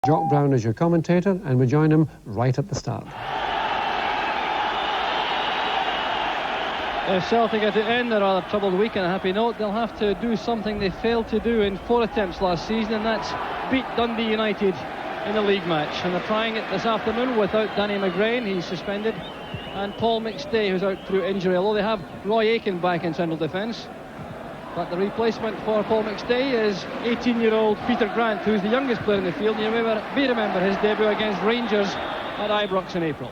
Jock Brown is your commentator, and we join him right at the start. If Celtic are to end a rather troubled week on a happy note, they'll have to do something they failed to do in 4 attempts last season, and that's beat Dundee United in the league match. And they're trying it this afternoon without Danny McGrain, he's suspended, and Paul McStay, who's out through injury, although they have Roy Aitken back in central defence. But the replacement for Paul McStay is 18-year-old Peter Grant, who's the youngest player in the field. You may remember his debut against Rangers at Ibrox in April.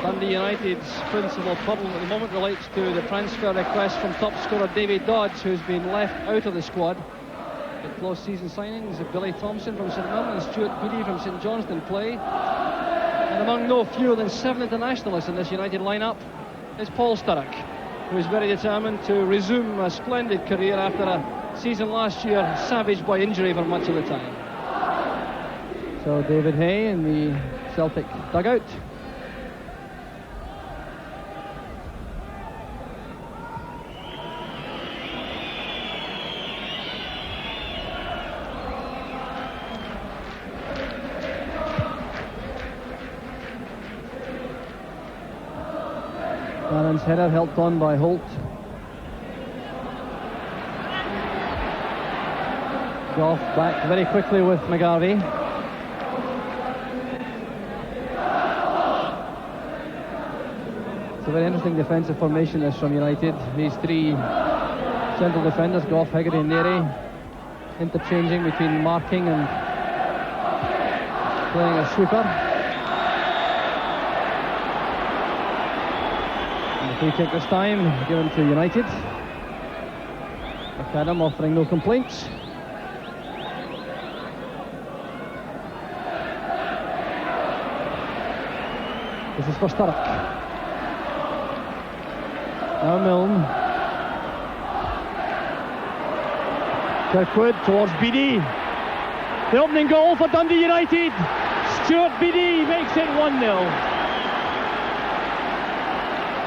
Dundee United's principal problem at the moment relates to the transfer request from top scorer Davy Dodds, who's been left out of the squad. At close season signings, Billy Thompson from St Mirren and Stuart Beattie from St Johnstone play. And among no fewer than 7 internationalists in this United lineup is Paul Sturrock, who is very determined to resume a splendid career after a season last year savaged by injury for much of the time. So David Hay in the Celtic dugout. Barron's header helped on by Holt. Goff back very quickly with McGarvey. It's a very interesting defensive formation this from United. These 3 central defenders, Goff, Hegarty and Neri, interchanging between marking and playing a sweeper. Free kick this time, given to United. McAdam offering no complaints. This is for Sturrock. Now Milne. Kirkwood towards Beattie. The opening goal for Dundee United. Stuart Beattie makes it 1-0.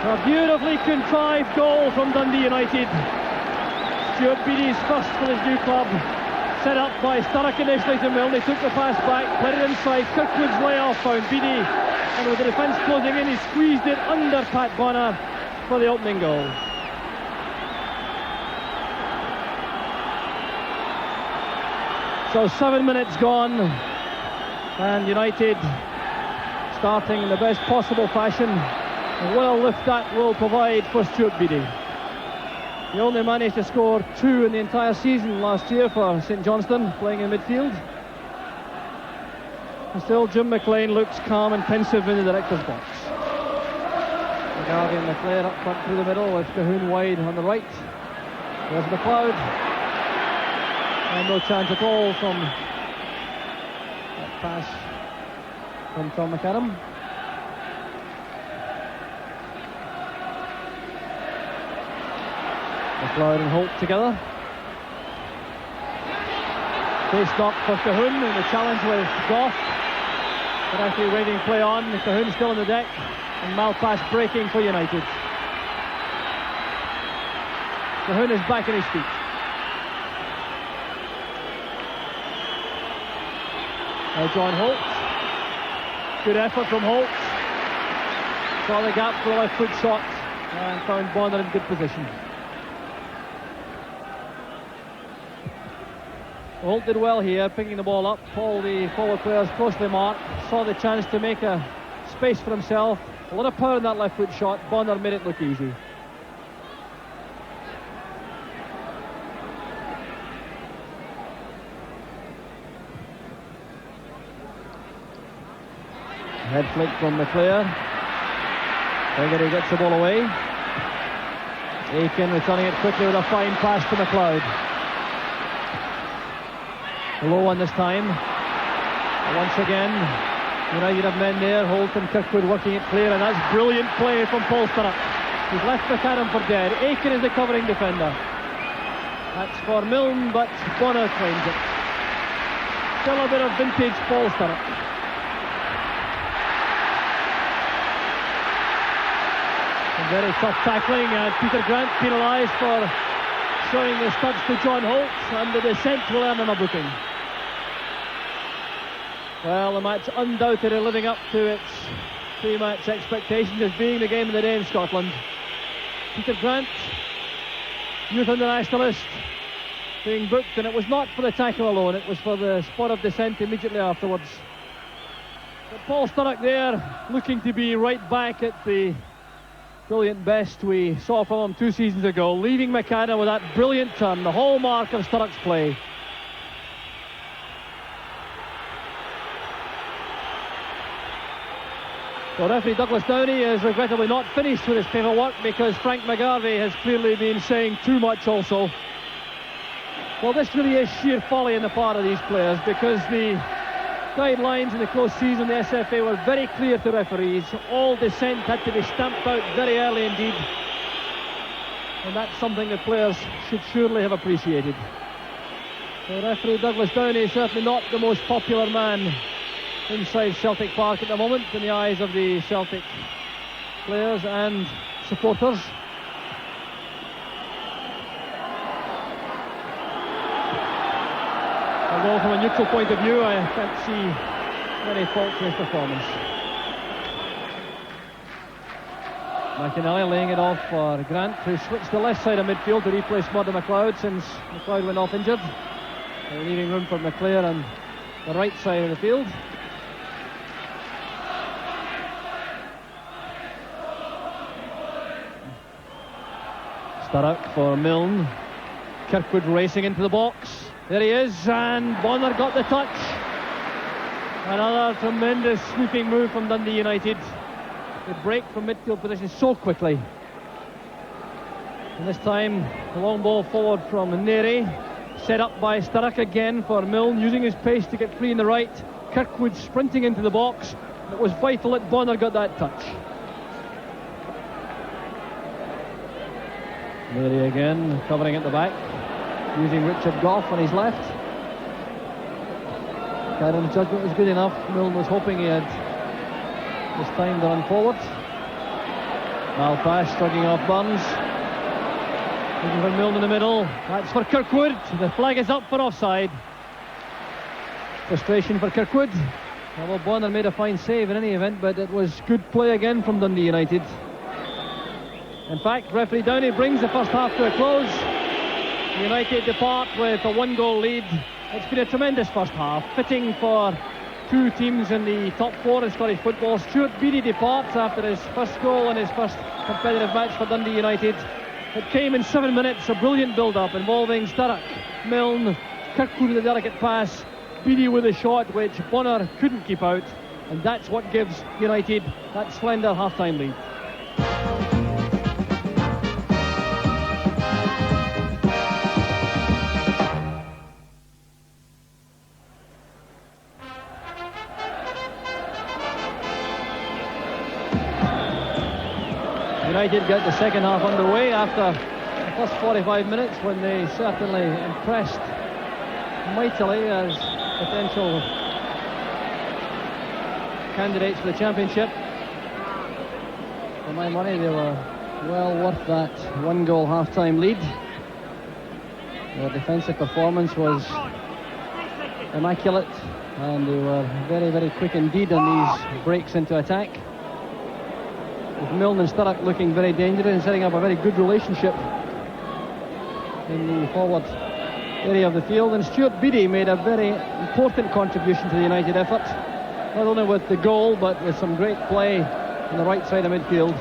A beautifully contrived goal from Dundee United. Stuart Beattie's first for his new club. Set up by Sturrock initially to Milne. He took the pass back, played it inside. Kirkwood's layoff found Beattie, and with the defence closing in, he squeezed it under Pat Bonner for the opening goal. So 7 minutes gone, and United starting in the best possible fashion. And what a lift that will provide for Stuart Beattie. He only managed to score 2 in the entire season last year for St Johnstone, playing in midfield. And still Jim McLean looks calm and pensive in the director's box. McGarvey and McLean up front through the middle with Cahoon wide on the right. There's McLeod. And no chance at all from that pass from Tom McAdam. McLeod and Holt together. Face knock for Cahoon and the challenge with Goff. But actually waiting play on. Cahoon still on the deck, and Malpass breaking for United. Cahoon is back on his feet. Now John Holt. Good effort from Holt. Saw the gap for a left foot shot and found Bonner in good position. Holt did well here, picking the ball up. All the forward players closely marked. Saw the chance to make a space for himself. A lot of power in that left foot shot. Bonner made it look easy. Head flick from McClare. Hegarty gets the ball away. Aitken returning it quickly with a fine pass to McLeod. A low one this time. Once again, United have men there. Holt and Kirkwood working it clear, and that's brilliant play from Paul Sturrock. He's left McAdam for dead. Aitken is the covering defender. That's for Milne, but Bonner claims it. Still a bit of vintage Paul Sturrock. Very tough tackling, and Peter Grant penalised for showing the studs to John Holt, and the descent will earn him a booking. Well, the match undoubtedly living up to its pre-match expectations as being the game of the day in Scotland. Peter Grant, youth internationalist, being booked, and it was not for the tackle alone, it was for the spot of descent immediately afterwards. But Paul Sturrock there, looking to be right back at the brilliant best we saw from him 2 seasons ago, leaving McAdam with that brilliant turn, the hallmark of Sturrock's play. Well, referee Douglas Downey is regrettably not finished with his paperwork because Frank McGarvey has clearly been saying too much also. Well, this really is sheer folly on the part of these players, because the guidelines in the close season, the SFA were very clear to referees. All dissent had to be stamped out very early indeed. And that's something the players should surely have appreciated. So referee Douglas Downey is certainly not the most popular man inside Celtic Park at the moment in the eyes of the Celtic players and supporters. Although from a neutral point of view, I can't see many faults in his performance. McInally laying it off for Grant, who switched the left side of midfield to replace Murdo McLeod since McLeod went off injured, leaving room for McClair on the right side of the field. Sturrock for Milne. Kirkwood racing into the box. There he is, and Bonner got the touch. Another tremendous sweeping move from Dundee United. They break from midfield position so quickly. And this time, the long ball forward from Neri, set up by Sturrock again for Milne, using his pace to get free in the right. Kirkwood sprinting into the box. It was vital that Bonner got that touch. Neri again, covering at the back, using Richard Gough on his left. Kyron's judgment was good enough. Milne was hoping he had this time to run forward. Malpass struggling off Burns. Looking for Milne in the middle. That's for Kirkwood. The flag is up for offside. Frustration for Kirkwood. Well, Bonner made a fine save in any event, but it was good play again from Dundee United. In fact, referee Downey brings the first half to a close. United depart with a 1-goal lead. It's been a tremendous first half, fitting for two teams in the top 4 in Scottish football. Stuart Beattie departs after his first goal in his first competitive match for Dundee United. It came in 7 minutes, a brilliant build-up involving Sturrock, Milne, Kirkwood with a delicate pass, Beattie with a shot which Bonner couldn't keep out, and that's what gives United that slender half-time lead. United got the second half underway after the first 45 minutes, when they certainly impressed mightily as potential candidates for the championship. For my money, they were well worth that 1-goal half-time lead. Their defensive performance was immaculate, and they were very, very quick indeed on these breaks into attack, with Milne and Sturrock looking very dangerous and setting up a very good relationship in the forward area of the field. And Stuart Beattie made a very important contribution to the United effort, not only with the goal but with some great play on the right side of midfield.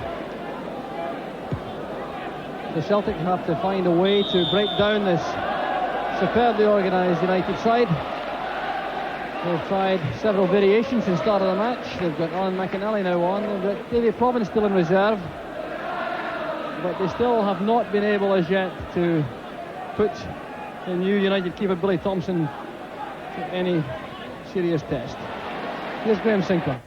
The Celtic have to find a way to break down this superbly organised United side. They've tried several variations since the start of the match. They've got Alan McInally now on. They've got Davy Provan still in reserve. But they still have not been able as yet to put the new United keeper Billy Thompson to any serious test. Here's Graham Sinclair.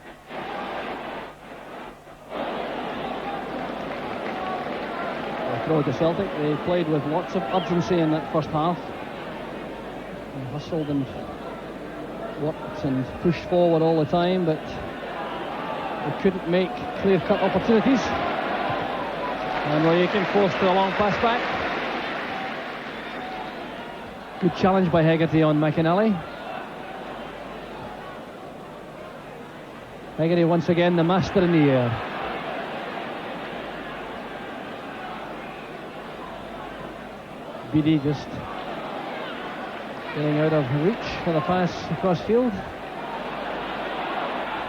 They throw to Celtic. They played with lots of urgency in that first half. They hustled and worked and pushed forward all the time, but they couldn't make clear-cut opportunities. And Roy Aitken forced a long pass back. Good challenge by Hegarty on McInally. Hegarty once again the master in the air. Beattie just getting out of reach for the pass across field.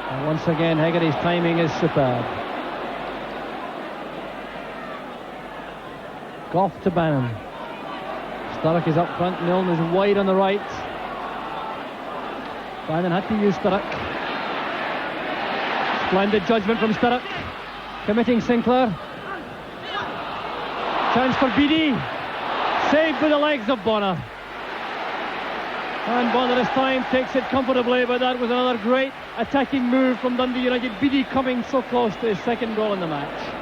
And once again Hegarty's timing is superb. Goff to Bannon. Sturrock is up front, Milne is wide on the right. Bannon had to use Sturrock. Splendid judgment from Sturrock. Committing Sinclair. Chance for Beattie. Saved by the legs of Bonner. And Bonner this time takes it comfortably, but that was another great attacking move from Dundee United. Beattie coming so close to his second goal in the match.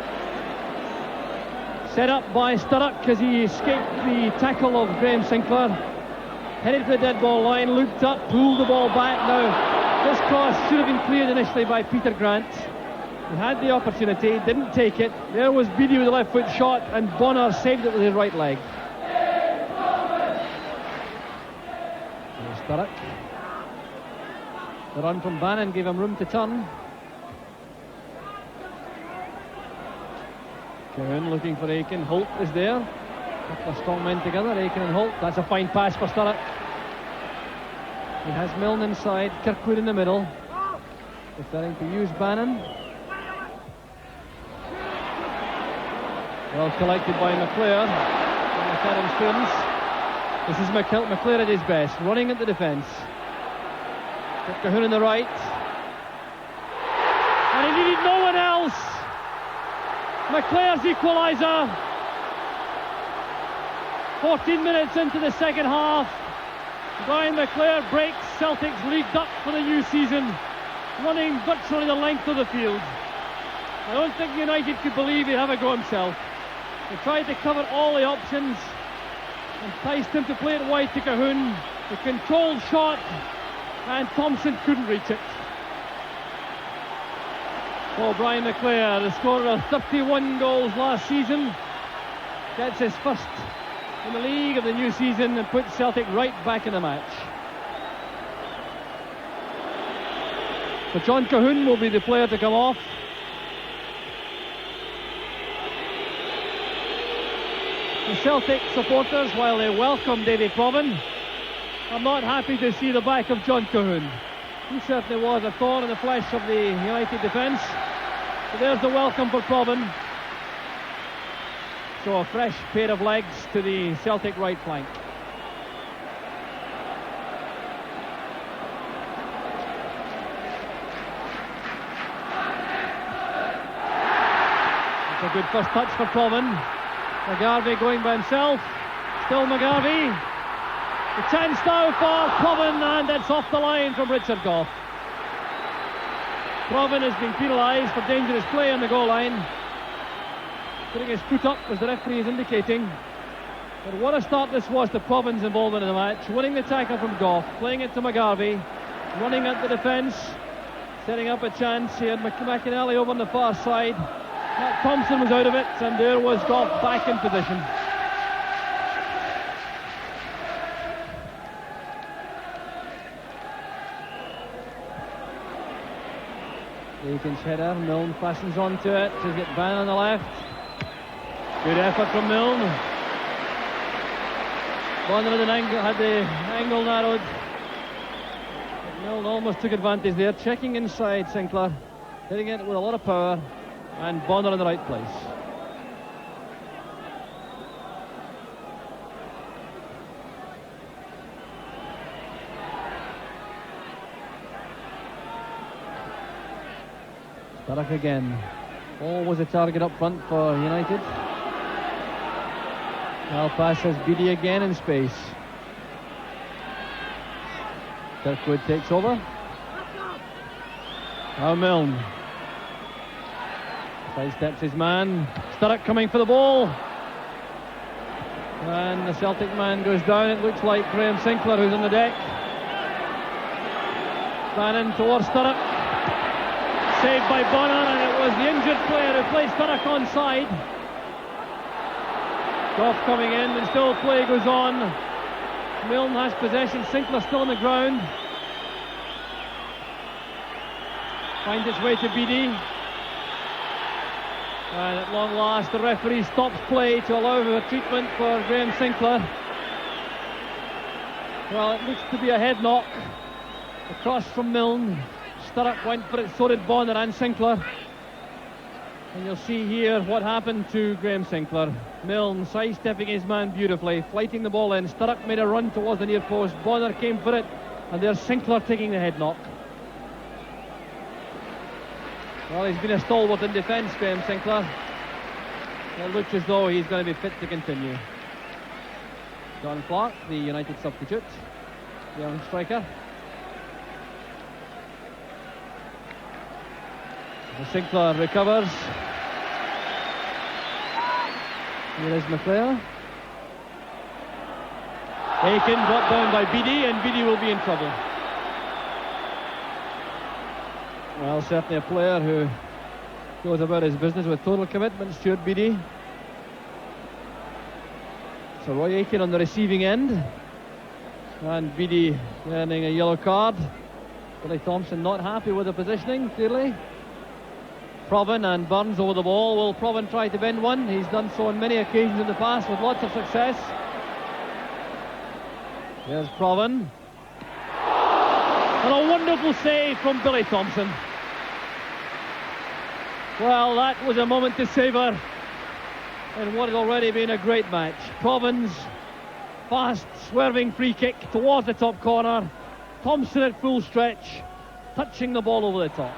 Set up by Sturrock as he escaped the tackle of Graham Sinclair. Headed for the dead ball line, looked up, pulled the ball back. Now, this cross should have been cleared initially by Peter Grant. He had the opportunity, didn't take it. There was Beattie with a left foot shot, and Bonner saved it with his right leg. Sturrock. The run from Bannon gave him room to turn. Cohen looking for Aiken. Holt is there. A couple of strong men together, Aiken and Holt. That's a fine pass for Sturrock. He has Milne inside, Kirkwood in the middle. Preferring to use Bannon. Well collected by McClare. The McAdam students. This is McClare at his best, running at the defence. Cahoon on the right. And he needed no one else. McClare's equaliser. 14 minutes into the second half. Brian McClare breaks Celtic's lead up for the new season, running virtually the length of the field. I don't think United could believe he'd have a go himself. He tried to cover all the options, enticed him to play it wide to Cahoon. The controlled shot, and Thompson couldn't reach it. Well, Brian McClare, the scorer of 31 goals last season, gets his first in the league of the new season and puts Celtic right back in the match. So John Cahoon will be the player to come off. The Celtic supporters, while they welcome Davy Provan, are not happy to see the back of John Cahoon. He certainly was a thorn in the flesh of the United defence. So there's the welcome for Provan. So a fresh pair of legs to the Celtic right flank. It's a good first touch for Provan. McGarvey going by himself. Still McGarvey. The chance now for Provan, and it's off the line from Richard Goff. Provan has been penalised for dangerous play on the goal line. Putting his foot up, as the referee is indicating. But what a start this was to Provan's involvement in the match. Winning the tackle from Goff, playing it to McGarvey, running at the defence, setting up a chance. He had McInally over on the far side. Matt Thompson was out of it, and there was Goff back in position. Aiken's header, Milne fastens onto it to get Bannon on the left. Good effort from Milne. Bonner had the angle narrowed. But Milne almost took advantage there, checking inside Sinclair, hitting it with a lot of power, and Bonner in the right place. Sturrock again. Always a target up front for United. Now passes Beattie again in space. Kirkwood takes over. Now Milne. Sidesteps his man. Sturrock coming for the ball. And the Celtic man goes down. It looks like Graham Sinclair, who's on the deck. Bannon towards Sturrock. Saved by Bonner, and it was the injured player who placed Sturrock onside. Goff coming in, and still play goes on. Milne has possession. Sinclair still on the ground. Finds its way to Beattie. And at long last, the referee stops play to allow a treatment for Graham Sinclair. Well, it looks to be a head knock across from Milne. Sturrock went for it, so did Bonner and Sinclair. And you'll see here what happened to Graham Sinclair. Milne sidestepping his man beautifully, flighting the ball in. Sturrock made a run towards the near post. Bonner came for it, and there's Sinclair taking the head knock. Well, he's been a stalwart in defence, Graham Sinclair. It looks as though he's going to be fit to continue. John Clark, the United substitute, young striker. Sinclair recovers. Here is McClare. Aiken brought down by Beattie, and Beattie will be in trouble. Well, certainly a player who goes about his business with total commitment, Stuart Beattie. So Roy Aiken on the receiving end, and Beattie earning a yellow card. Billy Thompson not happy with the positioning, clearly. Provan and Burns over the ball. Will Provan try to bend one? He's done so on many occasions in the past with lots of success. Here's Provan. And a wonderful save from Billy Thompson. Well, that was a moment to savour in what has already been a great match. Provan's fast, swerving free kick towards the top corner. Thompson at full stretch, touching the ball over the top.